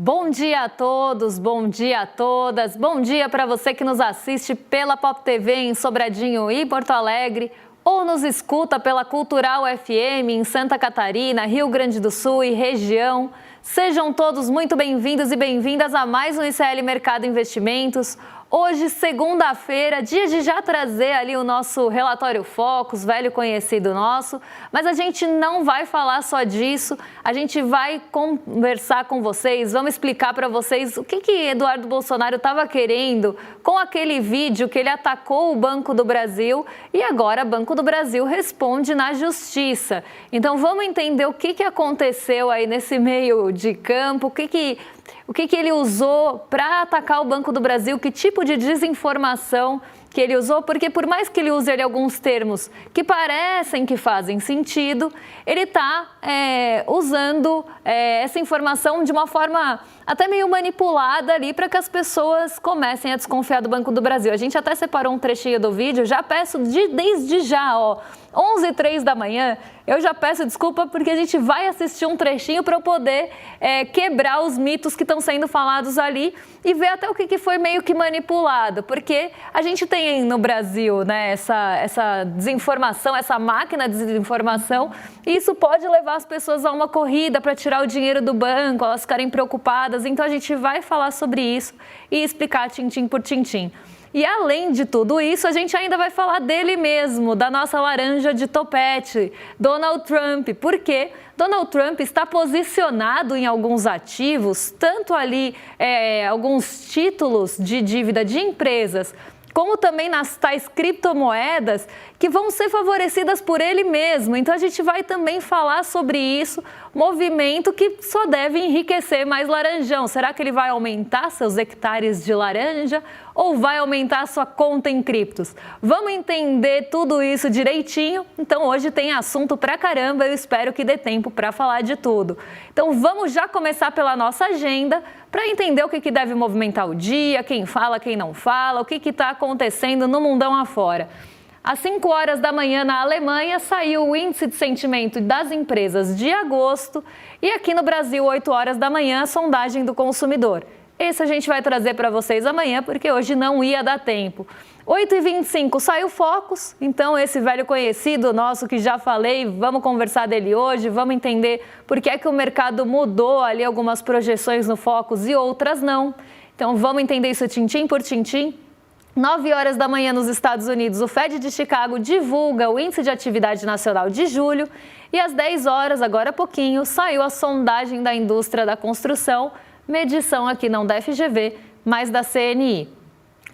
Bom dia a todos, bom dia a todas, bom dia para você que nos assiste pela Pop TV em Sobradinho e Porto Alegre ou nos escuta pela Cultural FM em Santa Catarina, Rio Grande do Sul e região. Sejam todos muito bem-vindos e bem-vindas a mais um ICL Mercado Investimentos. Hoje, segunda-feira, dia de já trazer ali o nosso relatório Focus, velho conhecido nosso, mas a gente não vai falar só disso, a gente vai conversar com vocês, vamos explicar para vocês o que Eduardo Bolsonaro estava querendo com aquele vídeo que ele atacou o Banco do Brasil e agora o Banco do Brasil responde na justiça. Então vamos entender o que aconteceu aí nesse meio de campo, o que ele usou para atacar o Banco do Brasil, que tipo de desinformação que ele usou, porque por mais que ele use ali alguns termos que parecem que fazem sentido, ele está usando essa informação de uma forma até meio manipulada ali para que as pessoas comecem a desconfiar do Banco do Brasil. A gente até separou um trechinho do vídeo, já peço desde já, 11h03 da manhã, eu já peço desculpa porque a gente vai assistir um trechinho para eu poder quebrar os mitos que estão sendo falados ali e ver até o que foi meio que manipulado, porque a gente tem no Brasil, né, essa desinformação, essa máquina de desinformação, e isso pode levar as pessoas a uma corrida para tirar o dinheiro do banco, elas ficarem preocupadas. Então a gente vai falar sobre isso e explicar tintim por tintim. E além de tudo isso, a gente ainda vai falar dele mesmo, da nossa laranja de topete, Donald Trump, porque Donald Trump está posicionado em alguns ativos, tanto ali alguns títulos de dívida de empresas, como também nas tais criptomoedas que vão ser favorecidas por ele mesmo. Então a gente vai também falar sobre isso, movimento que só deve enriquecer mais Laranjão. Será que ele vai aumentar seus hectares de laranja ou vai aumentar sua conta em criptos? Vamos entender tudo isso direitinho. Então hoje tem assunto pra caramba, eu espero que dê tempo para falar de tudo. Então vamos já começar pela nossa agenda para entender o que deve movimentar o dia, quem fala, quem não fala, o que está acontecendo no mundão afora. Às 5 horas da manhã na Alemanha saiu o índice de sentimento das empresas de agosto e aqui no Brasil, 8 horas da manhã, a sondagem do consumidor. Esse a gente vai trazer para vocês amanhã porque hoje não ia dar tempo. 8h25 saiu Focus, então esse velho conhecido nosso que já falei, vamos conversar dele hoje, vamos entender por que é que o mercado mudou ali algumas projeções no Focus e outras não. Então vamos entender isso tintim por tintim. 9 horas da manhã nos Estados Unidos, o Fed de Chicago divulga o Índice de Atividade Nacional de julho e às 10 horas, agora há pouquinho, saiu a sondagem da indústria da construção, medição aqui não da FGV, mas da CNI.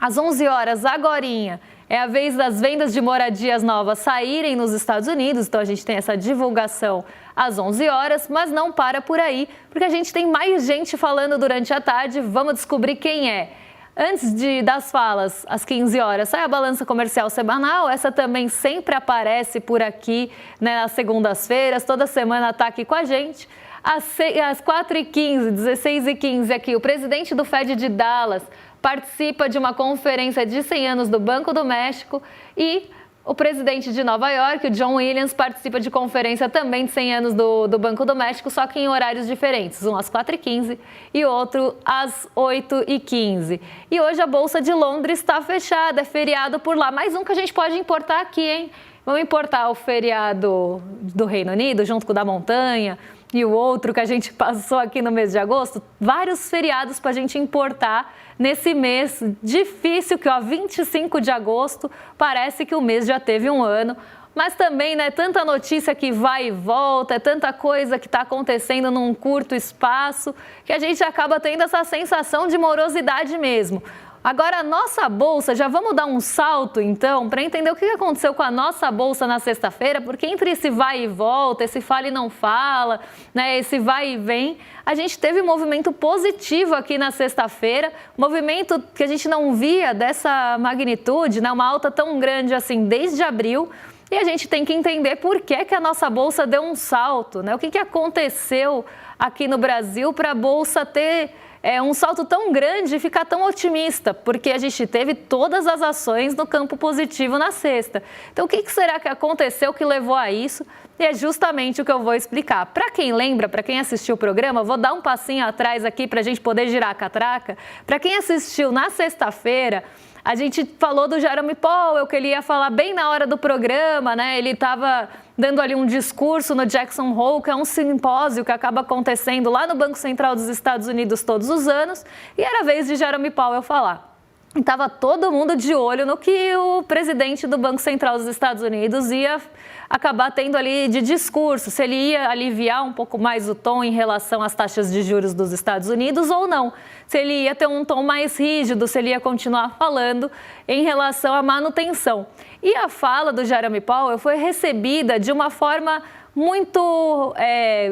Às 11 horas, agorinha, é a vez das vendas de moradias novas saírem nos Estados Unidos, então a gente tem essa divulgação às 11 horas, mas não para por aí, porque a gente tem mais gente falando durante a tarde, vamos descobrir quem é. Antes das falas, às 15 horas, sai a balança comercial semanal, essa também sempre aparece por aqui, né, nas segundas-feiras, toda semana está aqui com a gente. Às 4h15, 16h15 aqui, o presidente do Fed de Dallas participa de uma conferência de 100 anos do Banco do México e o presidente de Nova York, o John Williams, participa de conferência também de 100 anos do Banco do México, só que em horários diferentes, um às 4h15 e outro às 8h15. E hoje a Bolsa de Londres está fechada, é feriado por lá. Mais um que a gente pode importar aqui, hein? Vamos importar o feriado do Reino Unido, junto com o da montanha, e o outro que a gente passou aqui no mês de agosto. Vários feriados para a gente importar nesse mês difícil, que 25 de agosto, parece que o mês já teve um ano. Mas também, né, tanta notícia que vai e volta, é tanta coisa que está acontecendo num curto espaço, que a gente acaba tendo essa sensação de morosidade mesmo. Agora, a nossa bolsa, já vamos dar um salto, então, para entender o que aconteceu com a nossa bolsa na sexta-feira, porque entre esse vai e volta, esse fala e não fala, né, esse vai e vem, a gente teve um movimento positivo aqui na sexta-feira, movimento que a gente não via dessa magnitude, né, uma alta tão grande assim desde abril, e a gente tem que entender por que a nossa bolsa deu um salto, né, o que aconteceu aqui no Brasil para a bolsa ter um salto tão grande e ficar tão otimista, porque a gente teve todas as ações no campo positivo na sexta. Então, o que será que aconteceu que levou a isso? E é justamente o que eu vou explicar. Para quem lembra, para quem assistiu o programa, vou dar um passinho atrás aqui para a gente poder girar a catraca. Para quem assistiu na sexta-feira, a gente falou do Jerome Powell, que ele ia falar bem na hora do programa, né? Ele estava dando ali um discurso no Jackson Hole, que é um simpósio que acaba acontecendo lá no Banco Central dos Estados Unidos todos os anos, e era a vez de Jerome Powell falar. Estava todo mundo de olho no que o presidente do Banco Central dos Estados Unidos ia acabar tendo ali de discurso, se ele ia aliviar um pouco mais o tom em relação às taxas de juros dos Estados Unidos ou não, se ele ia ter um tom mais rígido, se ele ia continuar falando em relação à manutenção. E a fala do Jerome Powell foi recebida de uma forma muito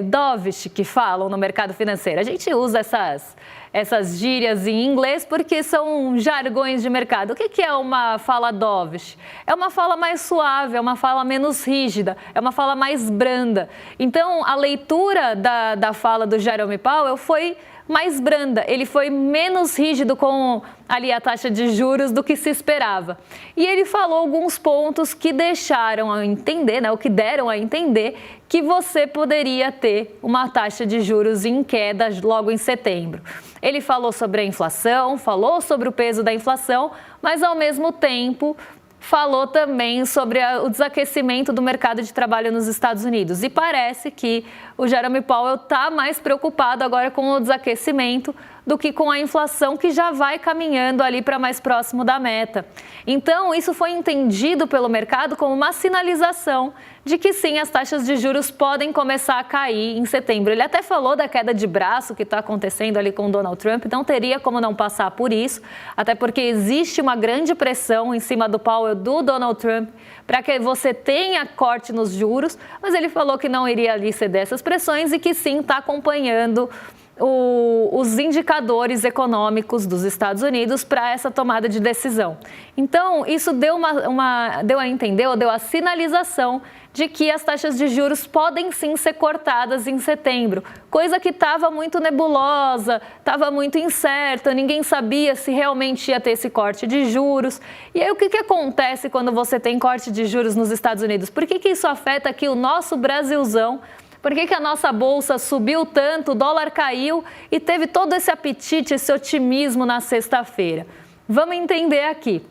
dovish, que falam no mercado financeiro. A gente usa essas gírias em inglês porque são jargões de mercado. O que é uma fala dovish? É uma fala mais suave, é uma fala menos rígida, é uma fala mais branda. Então, a leitura da fala do Jerome Powell foi mais branda, ele foi menos rígido com ali a taxa de juros do que se esperava. E ele falou alguns pontos que deixaram a entender, né, o que deram a entender que você poderia ter uma taxa de juros em queda logo em setembro. Ele falou sobre a inflação, falou sobre o peso da inflação, mas ao mesmo tempo falou também sobre o desaquecimento do mercado de trabalho nos Estados Unidos. E parece que o Jerome Powell está mais preocupado agora com o desaquecimento do que com a inflação, que já vai caminhando ali para mais próximo da meta. Então, isso foi entendido pelo mercado como uma sinalização de que sim, as taxas de juros podem começar a cair em setembro. Ele até falou da queda de braço que está acontecendo ali com o Donald Trump, não teria como não passar por isso, até porque existe uma grande pressão em cima do Powell, do Donald Trump, para que você tenha corte nos juros, mas ele falou que não iria ali ceder essas pressões e que sim, está acompanhando os indicadores econômicos dos Estados Unidos para essa tomada de decisão. Então, isso deu deu a entender, ou deu a sinalização de que as taxas de juros podem sim ser cortadas em setembro, coisa que estava muito nebulosa, estava muito incerta, ninguém sabia se realmente ia ter esse corte de juros. E aí, o que acontece quando você tem corte de juros nos Estados Unidos? Por que isso afeta aqui o nosso Brasilzão? Por que a nossa bolsa subiu tanto, o dólar caiu e teve todo esse apetite, esse otimismo na sexta-feira? Vamos entender aqui.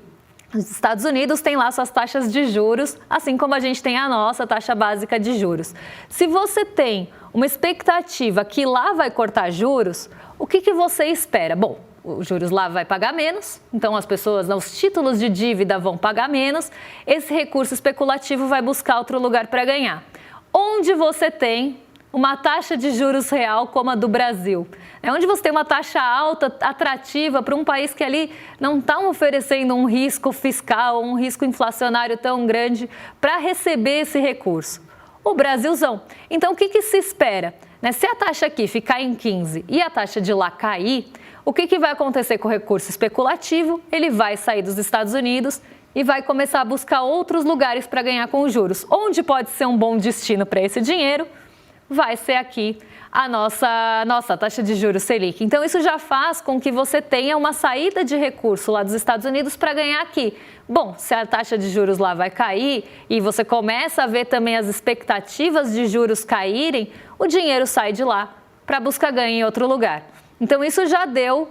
Os Estados Unidos têm lá suas taxas de juros, assim como a gente tem a nossa taxa básica de juros. Se você tem uma expectativa que lá vai cortar juros, o que você espera? Bom, os juros lá vai pagar menos, então as pessoas, os títulos de dívida vão pagar menos, esse recurso especulativo vai buscar outro lugar para ganhar. Onde você tem uma taxa de juros real como a do Brasil, onde você tem uma taxa alta, atrativa para um país que ali não está oferecendo um risco fiscal, um risco inflacionário tão grande para receber esse recurso? O Brasilzão. Então, o que se espera? Se a taxa aqui ficar em 15 e a taxa de lá cair, o que vai acontecer com o recurso especulativo? Ele vai sair dos Estados Unidos e vai começar a buscar outros lugares para ganhar com os juros. Onde pode ser um bom destino para esse dinheiro? Vai ser aqui a nossa taxa de juros Selic. Então, isso já faz com que você tenha uma saída de recurso lá dos Estados Unidos para ganhar aqui. Bom, se a taxa de juros lá vai cair e você começa a ver também as expectativas de juros caírem, o dinheiro sai de lá para buscar ganho em outro lugar. Então, isso já deu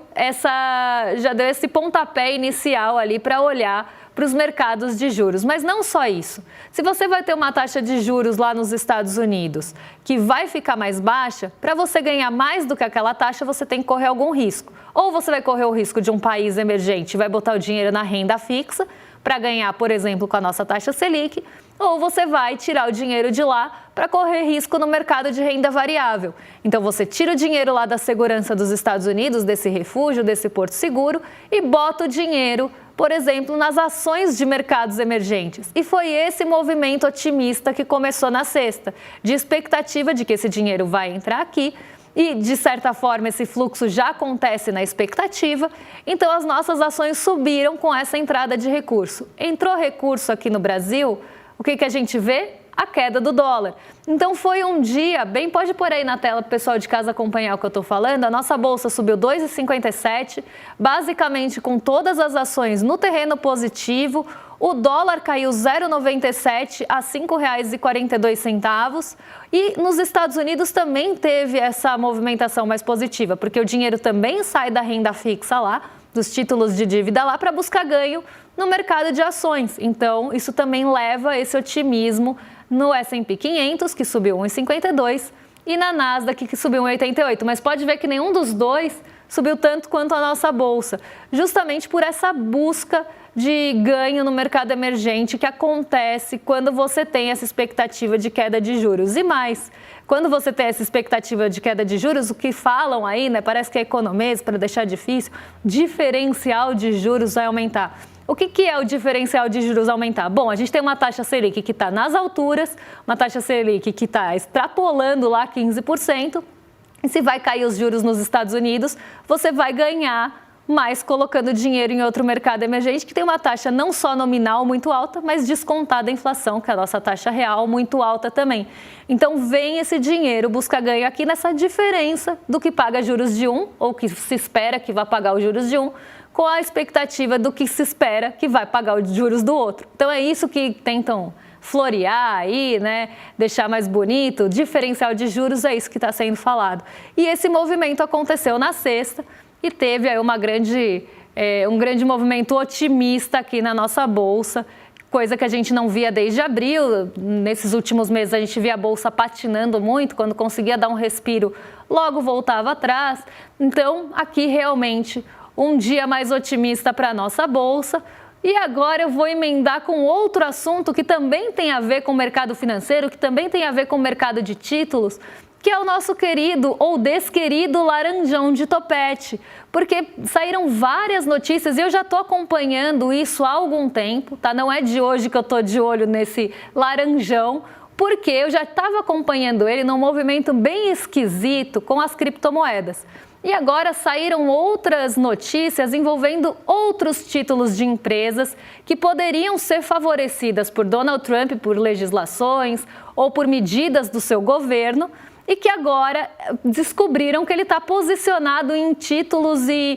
esse pontapé inicial ali para olhar para os mercados de juros. Mas não só isso. Se você vai ter uma taxa de juros lá nos Estados Unidos que vai ficar mais baixa, para você ganhar mais do que aquela taxa, você tem que correr algum risco. Ou você vai correr o risco de um país emergente e vai botar o dinheiro na renda fixa para ganhar, por exemplo, com a nossa taxa Selic, ou você vai tirar o dinheiro de lá para correr risco no mercado de renda variável. Então, você tira o dinheiro lá da segurança dos Estados Unidos, desse refúgio, desse porto seguro, e bota o dinheiro, por exemplo, nas ações de mercados emergentes. E foi esse movimento otimista que começou na sexta, de expectativa de que esse dinheiro vai entrar aqui, e, de certa forma, esse fluxo já acontece na expectativa, então as nossas ações subiram com essa entrada de recurso. Entrou recurso aqui no Brasil, o que a gente vê? a queda do dólar. Então foi um dia, bem, pode pôr aí na tela para o pessoal de casa acompanhar o que eu estou falando, a nossa bolsa subiu 2,57, basicamente com todas as ações no terreno positivo, o dólar caiu 0,97 a R$ 5,42 e nos Estados Unidos também teve essa movimentação mais positiva, porque o dinheiro também sai da renda fixa lá, dos títulos de dívida lá, para buscar ganho no mercado de ações. Então, isso também leva esse otimismo no S&P 500, que subiu 1,52, e na Nasdaq, que subiu 1,88. Mas pode ver que nenhum dos dois subiu tanto quanto a nossa bolsa, justamente por essa busca de ganho no mercado emergente que acontece quando você tem essa expectativa de queda de juros. E mais, quando você tem essa expectativa de queda de juros, o que falam aí, né, parece que é economês, para deixar difícil, diferencial de juros vai aumentar. O que é o diferencial de juros aumentar? Bom, a gente tem uma taxa Selic que está nas alturas, uma taxa Selic que está extrapolando lá 15%, e se vai cair os juros nos Estados Unidos, você vai ganhar mais colocando dinheiro em outro mercado emergente que tem uma taxa não só nominal muito alta, mas descontada a inflação, que é a nossa taxa real, muito alta também. Então vem esse dinheiro, busca ganho aqui nessa diferença do que paga juros de um, ou que se espera que vai pagar os juros de um, com a expectativa do que se espera que vai pagar os juros do outro. Então é isso que tentam florear aí, né, deixar mais bonito, diferencial de juros, é isso que está sendo falado. E esse movimento aconteceu na sexta e teve aí um grande movimento otimista aqui na nossa bolsa, coisa que a gente não via desde abril. Nesses últimos meses a gente via a bolsa patinando muito, quando conseguia dar um respiro, logo voltava atrás. Então aqui realmente um dia mais otimista para a nossa bolsa. E agora eu vou emendar com outro assunto que também tem a ver com o mercado financeiro, que também tem a ver com o mercado de títulos, que é o nosso querido ou desquerido laranjão de topete. Porque saíram várias notícias e eu já estou acompanhando isso há algum tempo, tá? Não é de hoje que eu estou de olho nesse laranjão, porque eu já estava acompanhando ele num movimento bem esquisito com as criptomoedas. E agora saíram outras notícias envolvendo outros títulos de empresas que poderiam ser favorecidas por Donald Trump, por legislações ou por medidas do seu governo, e que agora descobriram que ele está posicionado em títulos e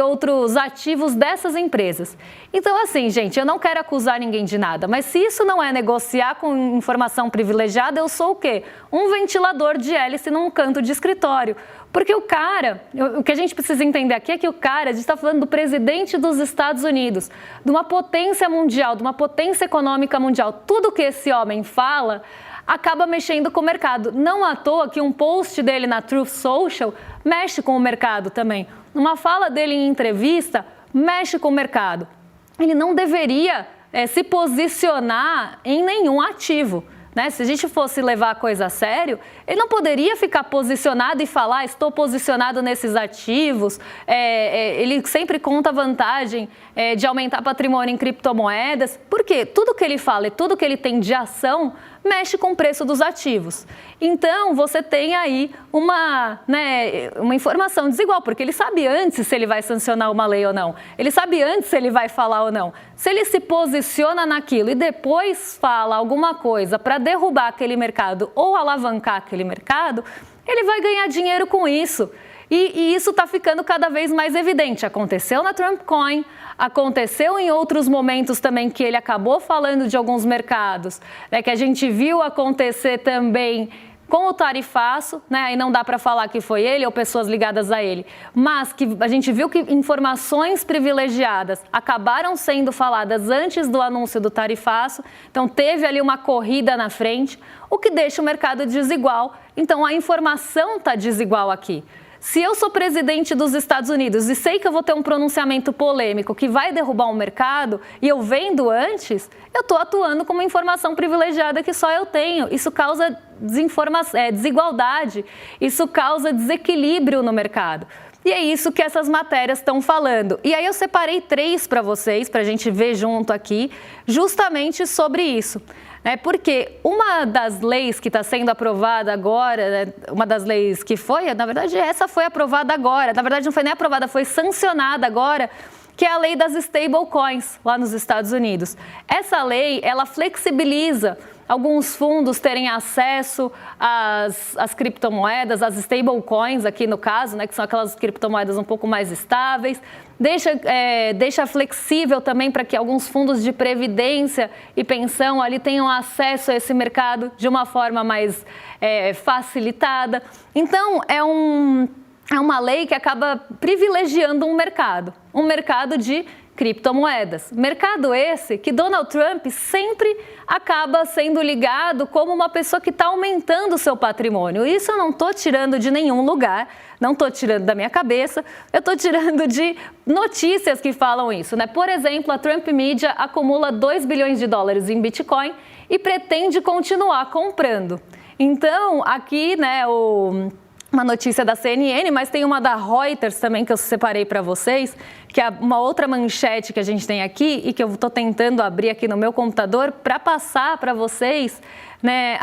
outros ativos dessas empresas. Então, assim, gente, eu não quero acusar ninguém de nada, mas se isso não é negociar com informação privilegiada, eu sou o quê? Um ventilador de hélice num canto de escritório. Porque o cara, o que a gente precisa entender aqui é que a gente está falando do presidente dos Estados Unidos, de uma potência mundial, de uma potência econômica mundial. Tudo que esse homem fala acaba mexendo com o mercado. Não à toa que um post dele na Truth Social mexe com o mercado também. Uma fala dele em entrevista mexe com o mercado. Ele não deveria se posicionar em nenhum ativo, né? Se a gente fosse levar a coisa a sério, ele não poderia ficar posicionado e falar, estou posicionado nesses ativos. Ele sempre conta a vantagem de aumentar patrimônio em criptomoedas, porque tudo que ele fala e tudo que ele tem de ação mexe com o preço dos ativos. Então, você tem aí uma informação desigual, porque ele sabe antes se ele vai sancionar uma lei ou não. Ele sabe antes se ele vai falar ou não. Se ele se posiciona naquilo e depois fala alguma coisa para derrubar aquele mercado ou alavancar aquele mercado, ele vai ganhar dinheiro com isso. E isso está ficando cada vez mais evidente. Aconteceu na Trump Coin, aconteceu em outros momentos também que ele acabou falando de alguns mercados, né, que a gente viu acontecer também com o tarifaço, né, aí não dá para falar que foi ele ou pessoas ligadas a ele, mas que a gente viu que informações privilegiadas acabaram sendo faladas antes do anúncio do tarifaço, então teve ali uma corrida na frente, o que deixa o mercado desigual. Então a informação está desigual aqui. Se eu sou presidente dos Estados Unidos e sei que eu vou ter um pronunciamento polêmico que vai derrubar um mercado e eu vendo antes, eu estou atuando com uma informação privilegiada que só eu tenho. Isso causa desigualdade, isso causa desequilíbrio no mercado. E é isso que essas matérias estão falando. E aí eu separei 3 para vocês, para a gente ver junto aqui, justamente sobre isso. Porque uma das leis que está sendo aprovada agora, uma das leis que foi, na verdade essa foi aprovada agora, na verdade não foi nem aprovada, foi sancionada agora, que é a lei das stablecoins lá nos Estados Unidos. Essa lei, ela flexibiliza alguns fundos terem acesso às criptomoedas, às stablecoins aqui no caso, né, que são aquelas criptomoedas um pouco mais estáveis. Deixa flexível também para que alguns fundos de previdência e pensão ali tenham acesso a esse mercado de uma forma mais facilitada. Então, é uma lei que acaba privilegiando um mercado de criptomoedas. Mercado esse que Donald Trump sempre acaba sendo ligado como uma pessoa que está aumentando o seu patrimônio. Isso eu não estou tirando de nenhum lugar, não estou tirando da minha cabeça, eu estou tirando de notícias que falam isso, né? Por exemplo, a Trump Media acumula 2 bilhões de dólares em Bitcoin e pretende continuar comprando. Então, aqui, né, uma notícia da CNN, mas tem uma da Reuters também que eu separei para vocês, que é uma outra manchete que a gente tem aqui e que eu estou tentando abrir aqui no meu computador para passar para vocês, né,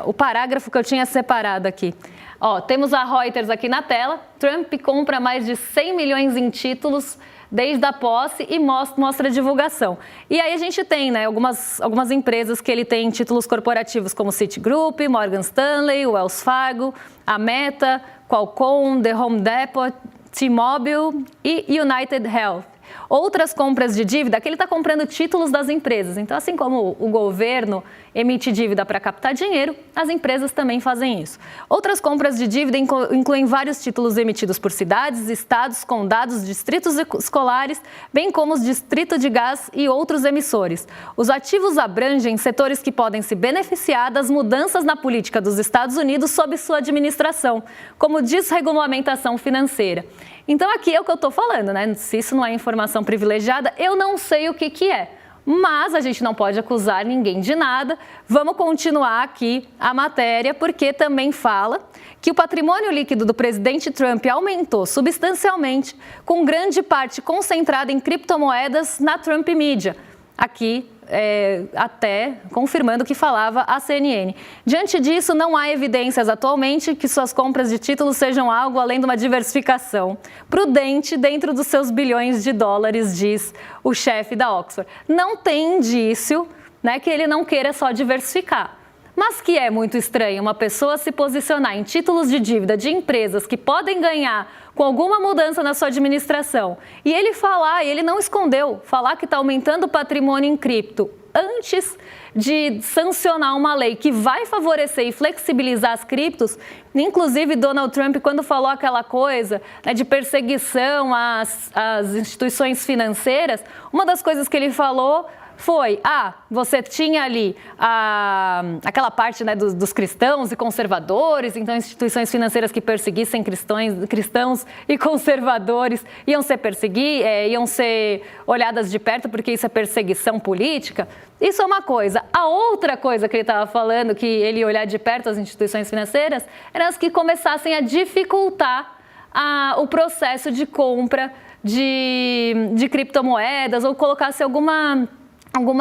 o parágrafo que eu tinha separado aqui. Ó, temos a Reuters aqui na tela. Trump compra mais de 100 milhões em títulos desde a posse e mostra a divulgação. E aí a gente tem, né, algumas empresas que ele tem títulos corporativos como Citigroup, Morgan Stanley, Wells Fargo, a Meta, Qualcomm, The Home Depot, T-Mobile e United Health. Outras compras de dívida, que ele está comprando títulos das empresas. Então, assim como o governo emite dívida para captar dinheiro, as empresas também fazem isso. Outras compras de dívida incluem vários títulos emitidos por cidades, estados, condados, distritos escolares, bem como os distritos de gás e outros emissores. Os ativos abrangem setores que podem se beneficiar das mudanças na política dos Estados Unidos sob sua administração, como desregulamentação financeira. Então, aqui é o que eu estou falando, né? Se isso não é informação privilegiada, eu não sei o que é. Mas a gente não pode acusar ninguém de nada. Vamos continuar aqui a matéria, porque também fala que o patrimônio líquido do presidente Trump aumentou substancialmente, com grande parte concentrada em criptomoedas na Trump Media. Aqui, até confirmando o que falava a CNN. Diante disso, não há evidências atualmente que suas compras de títulos sejam algo além de uma diversificação prudente dentro dos seus bilhões de dólares, diz o chefe da Oxford. Não tem indício, né, que ele não queira só diversificar. Mas que é muito estranho uma pessoa se posicionar em títulos de dívida de empresas que podem ganhar com alguma mudança na sua administração. E ele ele não escondeu, falar que está aumentando o patrimônio em cripto antes de sancionar uma lei que vai favorecer e flexibilizar as criptos. Inclusive, Donald Trump, quando falou aquela coisa, né, de perseguição às instituições financeiras, uma das coisas que ele falou foi, você tinha ali aquela parte, né, dos cristãos e conservadores, então instituições financeiras que perseguissem cristãos e conservadores iam ser olhadas de perto porque isso é perseguição política. Isso é uma coisa. A outra coisa que ele estava falando, que ele ia olhar de perto as instituições financeiras, eram as que começassem a dificultar o processo de compra de criptomoedas ou colocasse alguma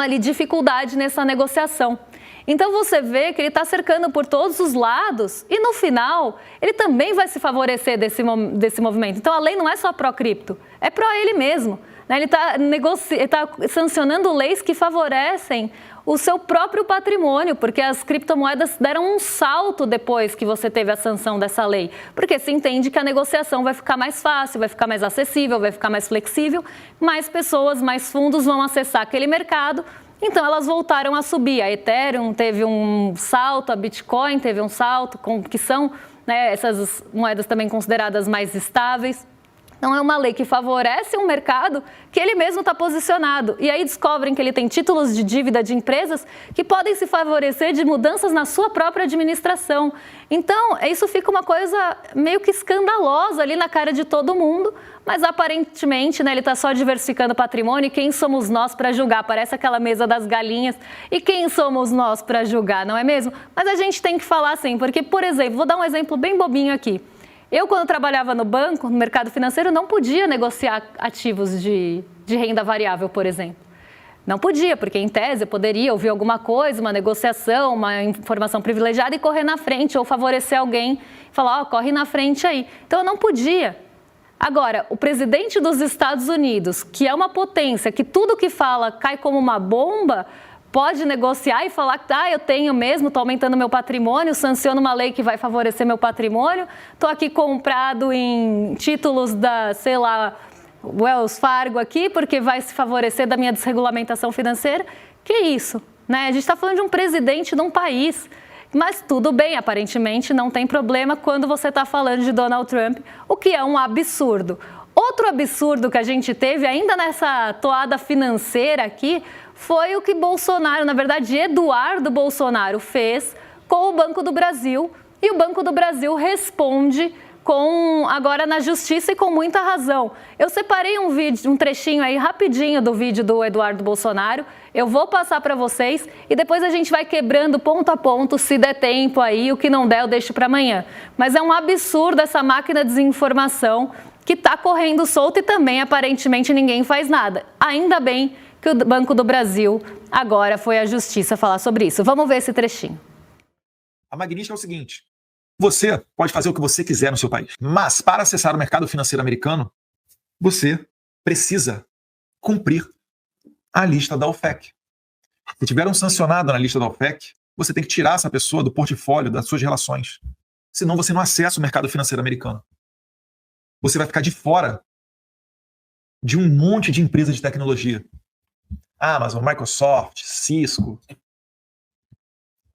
ali dificuldade nessa negociação. Então você vê que ele está cercando por todos os lados e no final ele também vai se favorecer desse movimento. Então a lei não é só pró-cripto, é pró ele mesmo. Ele está sancionando leis que favorecem o seu próprio patrimônio, porque as criptomoedas deram um salto depois que você teve a sanção dessa lei, porque se entende que a negociação vai ficar mais fácil, vai ficar mais acessível, vai ficar mais flexível, mais pessoas, mais fundos vão acessar aquele mercado, então elas voltaram a subir. A Ethereum teve um salto, a Bitcoin teve um salto, que são, né, essas moedas também consideradas mais estáveis. Então, é uma lei que favorece um mercado que ele mesmo está posicionado. E aí descobrem que ele tem títulos de dívida de empresas que podem se favorecer de mudanças na sua própria administração. Então, isso fica uma coisa meio que escandalosa ali na cara de todo mundo, mas aparentemente, né, ele está só diversificando o patrimônio. E quem somos nós para julgar? Parece aquela mesa das galinhas. E quem somos nós para julgar, não é mesmo? Mas a gente tem que falar assim, porque, por exemplo, vou dar um exemplo bem bobinho aqui. Eu, quando trabalhava no banco, no mercado financeiro, não podia negociar ativos de renda variável, por exemplo. Não podia, porque em tese eu poderia ouvir alguma coisa, uma negociação, uma informação privilegiada e correr na frente ou favorecer alguém e falar, corre na frente aí. Então eu não podia. Agora, o presidente dos Estados Unidos, que é uma potência, que tudo que fala cai como uma bomba pode negociar e falar que eu tenho mesmo, estou aumentando meu patrimônio, sanciono uma lei que vai favorecer meu patrimônio, estou aqui comprado em títulos da, sei lá, Wells Fargo aqui, porque vai se favorecer da minha desregulamentação financeira. Que isso, né? A gente está falando de um presidente de um país. Mas tudo bem, aparentemente não tem problema quando você está falando de Donald Trump, o que é um absurdo. Outro absurdo que a gente teve ainda nessa toada financeira aqui foi o que Bolsonaro, na verdade Eduardo Bolsonaro, fez com o Banco do Brasil, e o Banco do Brasil responde agora na justiça e com muita razão. Eu separei um trechinho aí rapidinho do vídeo do Eduardo Bolsonaro, eu vou passar para vocês e depois a gente vai quebrando ponto a ponto, se der tempo aí, o que não der eu deixo para amanhã. Mas é um absurdo essa máquina de desinformação que está correndo solta e também aparentemente ninguém faz nada. Ainda bem que o Banco do Brasil agora foi à justiça falar sobre isso. Vamos ver esse trechinho. A Magnífica é o seguinte: você pode fazer o que você quiser no seu país, mas para acessar o mercado financeiro americano, você precisa cumprir a lista da OFAC. Se tiver um sancionado na lista da OFAC, você tem que tirar essa pessoa do portfólio das suas relações. Senão você não acessa o mercado financeiro americano. Você vai ficar de fora de um monte de empresas de tecnologia. Amazon, Microsoft, Cisco,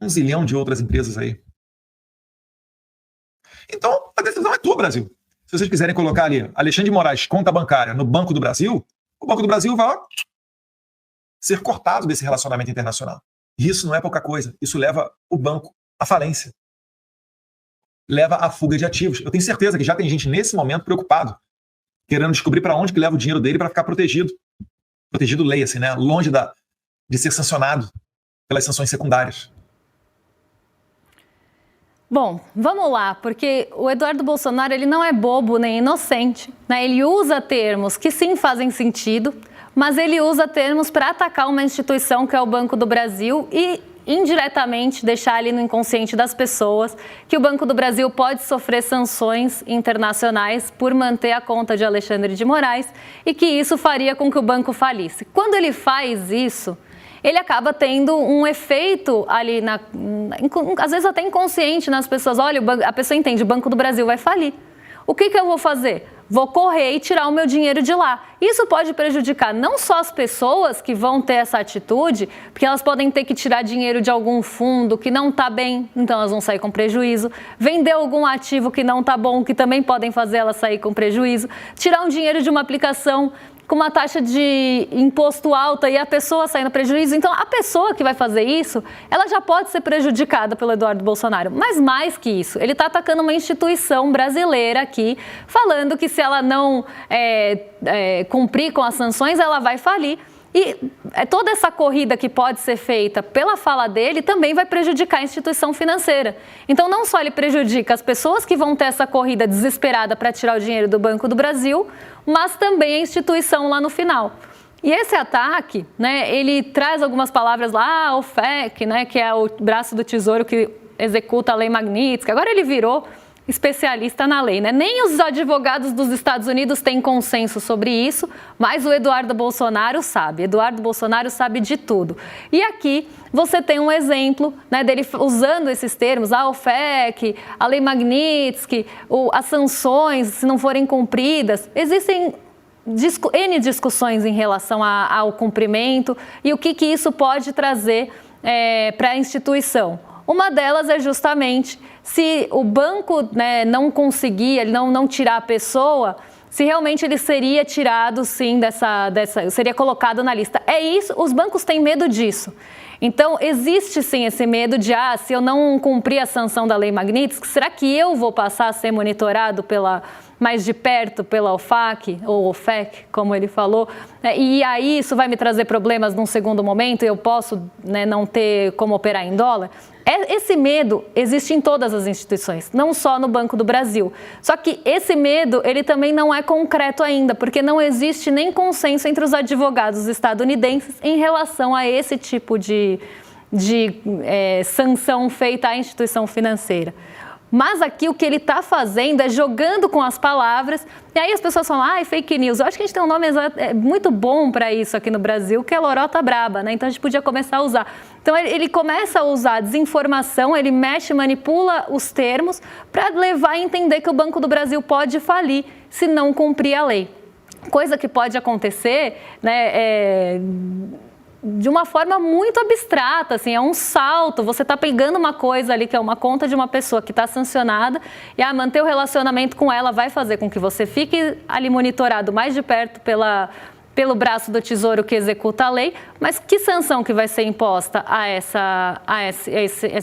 um zilhão de outras empresas aí. Então, a decisão é tua, Brasil. Se vocês quiserem colocar ali Alexandre de Moraes, conta bancária, no Banco do Brasil, o Banco do Brasil vai ser cortado desse relacionamento internacional. E isso não é pouca coisa. Isso leva o banco à falência. Leva à fuga de ativos. Eu tenho certeza que já tem gente nesse momento preocupado, querendo descobrir para onde que leva o dinheiro dele para ficar protegido. Protegido, leia-se, né? Longe de ser sancionado pelas sanções secundárias. Bom, vamos lá, porque o Eduardo Bolsonaro ele não é bobo nem inocente, né? Ele usa termos que sim fazem sentido, mas ele usa termos para atacar uma instituição que é o Banco do Brasil e indiretamente deixar ali no inconsciente das pessoas que o Banco do Brasil pode sofrer sanções internacionais por manter a conta de Alexandre de Moraes e que isso faria com que o banco falisse. Quando ele faz isso, ele acaba tendo um efeito ali, às vezes até inconsciente nas pessoas. Olha, a pessoa entende, o Banco do Brasil vai falir. O que eu vou fazer? Vou correr e tirar o meu dinheiro de lá. Isso pode prejudicar não só as pessoas que vão ter essa atitude, porque elas podem ter que tirar dinheiro de algum fundo que não está bem, então elas vão sair com prejuízo. Vender algum ativo que não está bom, que também podem fazer elas sair com prejuízo. Tirar um dinheiro de uma aplicação com uma taxa de imposto alta e a pessoa sair no prejuízo. Então, a pessoa que vai fazer isso, ela já pode ser prejudicada pelo Eduardo Bolsonaro. Mas mais que isso, ele está atacando uma instituição brasileira aqui, falando que se ela não cumprir com as sanções, ela vai falir. E toda essa corrida que pode ser feita pela fala dele também vai prejudicar a instituição financeira. Então, não só ele prejudica as pessoas que vão ter essa corrida desesperada para tirar o dinheiro do Banco do Brasil, mas também a instituição lá no final. E esse ataque, né, ele traz algumas palavras lá, o FEC, né, que é o braço do Tesouro que executa a Lei Magnitsky. Agora ele virou especialista na lei, né? Nem os advogados dos Estados Unidos têm consenso sobre isso, mas o Eduardo Bolsonaro sabe. Eduardo Bolsonaro sabe de tudo. E aqui você tem um exemplo, né, dele usando esses termos, a OFAC, a Lei Magnitsky, as sanções, se não forem cumpridas. Existem N discussões em relação ao cumprimento e o que isso pode trazer para a instituição. Uma delas é justamente se o banco, né, não conseguir, ele não tirar a pessoa, se realmente ele seria tirado, sim, seria colocado na lista. É isso, os bancos têm medo disso. Então, existe sim esse medo de, se eu não cumprir a sanção da Lei Magnitsky, será que eu vou passar a ser monitorado mais de perto pela OFAC, ou OFAC, como ele falou, e aí isso vai me trazer problemas num segundo momento e eu posso, né, não ter como operar em dólar? Esse medo existe em todas as instituições, não só no Banco do Brasil. Só que esse medo, ele também não é concreto ainda, porque não existe nem consenso entre os advogados estadunidenses em relação a esse tipo de sanção feita à instituição financeira. Mas aqui o que ele está fazendo é jogando com as palavras, e aí as pessoas falam, fake news. Eu acho que a gente tem um nome muito bom para isso aqui no Brasil, que é lorota braba, né? Então a gente podia começar a usar. Então ele começa a usar desinformação, ele mexe, manipula os termos para levar a entender que o Banco do Brasil pode falir se não cumprir a lei. Coisa que pode acontecer, né, de uma forma muito abstrata, assim, é um salto, você está pegando uma coisa ali que é uma conta de uma pessoa que está sancionada e manter o relacionamento com ela vai fazer com que você fique ali monitorado mais de perto pelo braço do Tesouro que executa a lei, mas que sanção que vai ser imposta a essa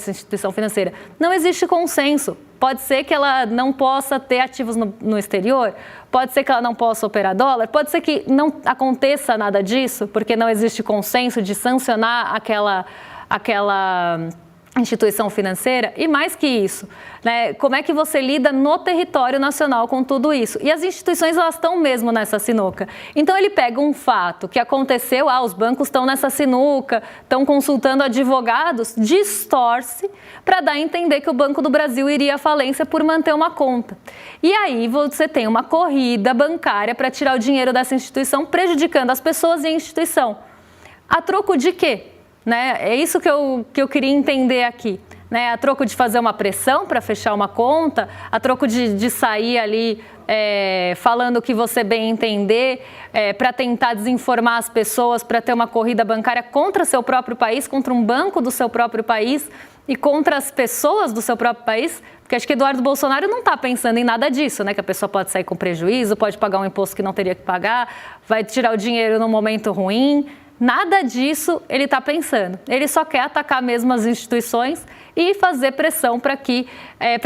instituição financeira? Não existe consenso. Pode ser que ela não possa ter ativos no exterior, pode ser que ela não possa operar dólar, pode ser que não aconteça nada disso, porque não existe consenso de sancionar aquela instituição financeira. E mais que isso, né, como é que você lida no território nacional com tudo isso? E as instituições, elas estão mesmo nessa sinuca. Então ele pega um fato que aconteceu, os bancos estão nessa sinuca, estão consultando advogados, distorce para dar a entender que o Banco do Brasil iria à falência por manter uma conta. E aí você tem uma corrida bancária para tirar o dinheiro dessa instituição, prejudicando as pessoas e a instituição. A troco de quê? Né? É isso que eu queria entender aqui. Né? A troco de fazer uma pressão para fechar uma conta, a troco de sair ali falando o que você bem entender, para tentar desinformar as pessoas, para ter uma corrida bancária contra seu próprio país, contra um banco do seu próprio país e contra as pessoas do seu próprio país. Porque acho que Eduardo Bolsonaro não está pensando em nada disso, né? Que a pessoa pode sair com prejuízo, pode pagar um imposto que não teria que pagar, vai tirar o dinheiro num momento ruim. Nada disso ele está pensando. Ele só quer atacar mesmo as instituições e fazer pressão para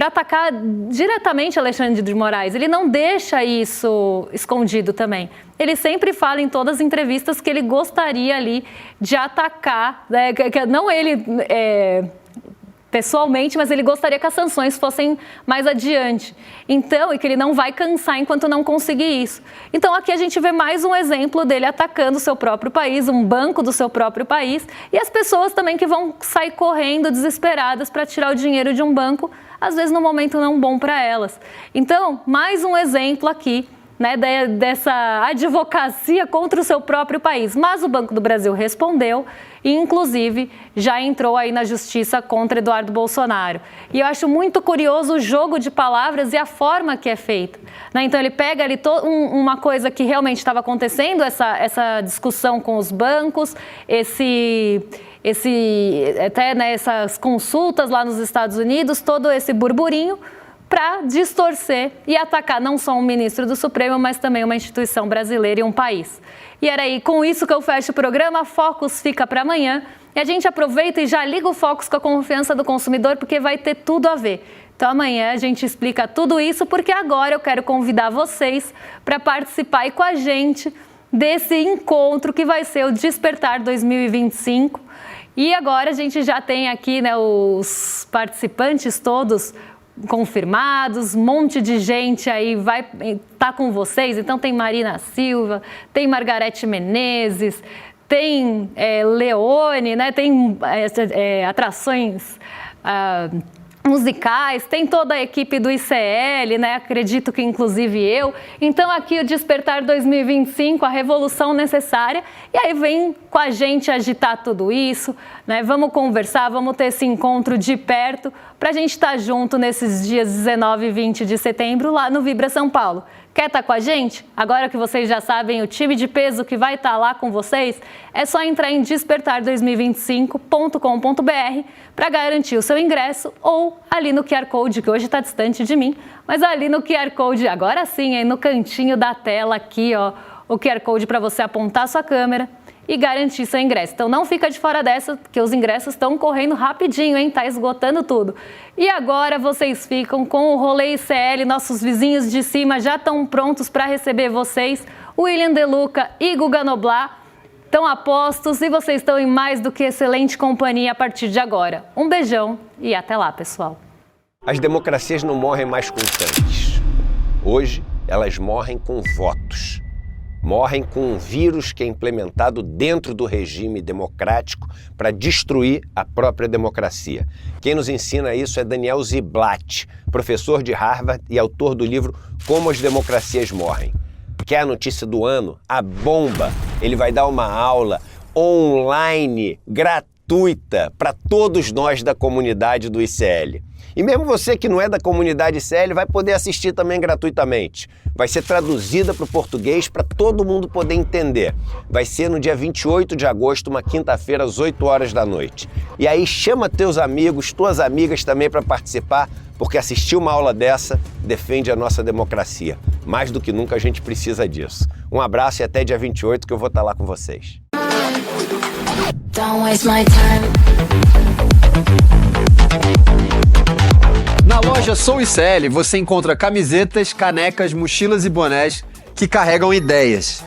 atacar diretamente Alexandre de Moraes. Ele não deixa isso escondido também. Ele sempre fala em todas as entrevistas que ele gostaria ali de atacar, né? Não ele pessoalmente, mas ele gostaria que as sanções fossem mais adiante. Então, e que ele não vai cansar enquanto não conseguir isso. Então, aqui a gente vê mais um exemplo dele atacando o seu próprio país, um banco do seu próprio país, e as pessoas também que vão sair correndo desesperadas para tirar o dinheiro de um banco, às vezes num momento não bom para elas. Então, mais um exemplo aqui, né, dessa advocacia contra o seu próprio país. Mas o Banco do Brasil respondeu e, inclusive, já entrou aí na justiça contra Eduardo Bolsonaro. E eu acho muito curioso o jogo de palavras e a forma que é feita. Né? Então, ele pega ali uma coisa que realmente estava acontecendo, essa discussão com os bancos, até, né, essas consultas lá nos Estados Unidos, todo esse burburinho, para distorcer e atacar não só um ministro do Supremo, mas também uma instituição brasileira e um país. E era aí, com isso que eu fecho o programa, Focus fica para amanhã. E a gente aproveita e já liga o Focus com a confiança do consumidor, porque vai ter tudo a ver. Então amanhã a gente explica tudo isso, porque agora eu quero convidar vocês para participar aí com a gente desse encontro que vai ser o Despertar 2025. E agora a gente já tem aqui, né, os participantes todos confirmados, um monte de gente aí vai estar com vocês. Então tem Marina Silva, tem Margarete Menezes, tem Leone, né? Tem atrações musicais, tem toda a equipe do ICL, né? Acredito que inclusive eu. Então aqui o Despertar 2025, a revolução necessária. E aí vem com a gente agitar tudo isso, né? Vamos conversar, vamos ter esse encontro de perto para a gente estar junto nesses dias 19 e 20 de setembro lá no Vibra São Paulo. Quer estar com a gente? Agora que vocês já sabem o time de peso que vai estar lá com vocês, é só entrar em despertar2025.com.br para garantir o seu ingresso ou ali no QR Code, que hoje está distante de mim, mas ali no QR Code, agora sim, aí no cantinho da tela aqui, ó, o QR Code para você apontar a sua câmera e garantir seu ingresso. Então não fica de fora dessa, porque os ingressos estão correndo rapidinho, hein? Tá esgotando tudo. E agora vocês ficam com o Rolê ICL, nossos vizinhos de cima já estão prontos para receber vocês. William De Luca e Guga Noblat estão a postos e vocês estão em mais do que excelente companhia a partir de agora. Um beijão e até lá, pessoal. As democracias não morrem mais com tanques. Hoje, elas morrem com votos. Morrem com um vírus que é implementado dentro do regime democrático para destruir a própria democracia. Quem nos ensina isso é Daniel Ziblatt, professor de Harvard e autor do livro Como as Democracias Morrem. Quer a notícia do ano? A bomba! Ele vai dar uma aula online, gratuita, para todos nós da comunidade do ICL. E mesmo você que não é da comunidade ICL vai poder assistir também gratuitamente. Vai ser traduzida para o português para todo mundo poder entender. Vai ser no dia 28 de agosto, uma quinta-feira, às 8 horas da noite. E aí chama teus amigos, tuas amigas também para participar, porque assistir uma aula dessa defende a nossa democracia. Mais do que nunca a gente precisa disso. Um abraço e até dia 28 que eu vou estar lá com vocês. Don't waste my time. Na loja Sou ICL você encontra camisetas, canecas, mochilas e bonés que carregam ideias.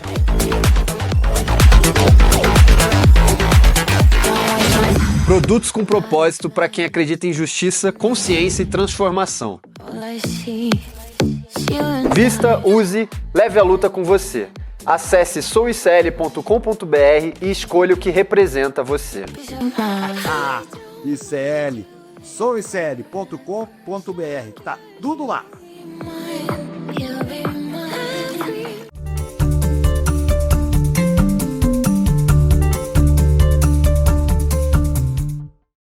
Produtos com propósito para quem acredita em justiça, consciência e transformação. All I see is you and Vista, use, leve a luta com você. Acesse souicl.com.br e escolha o que representa você. ICL, souicl.com.br, tá tudo lá. my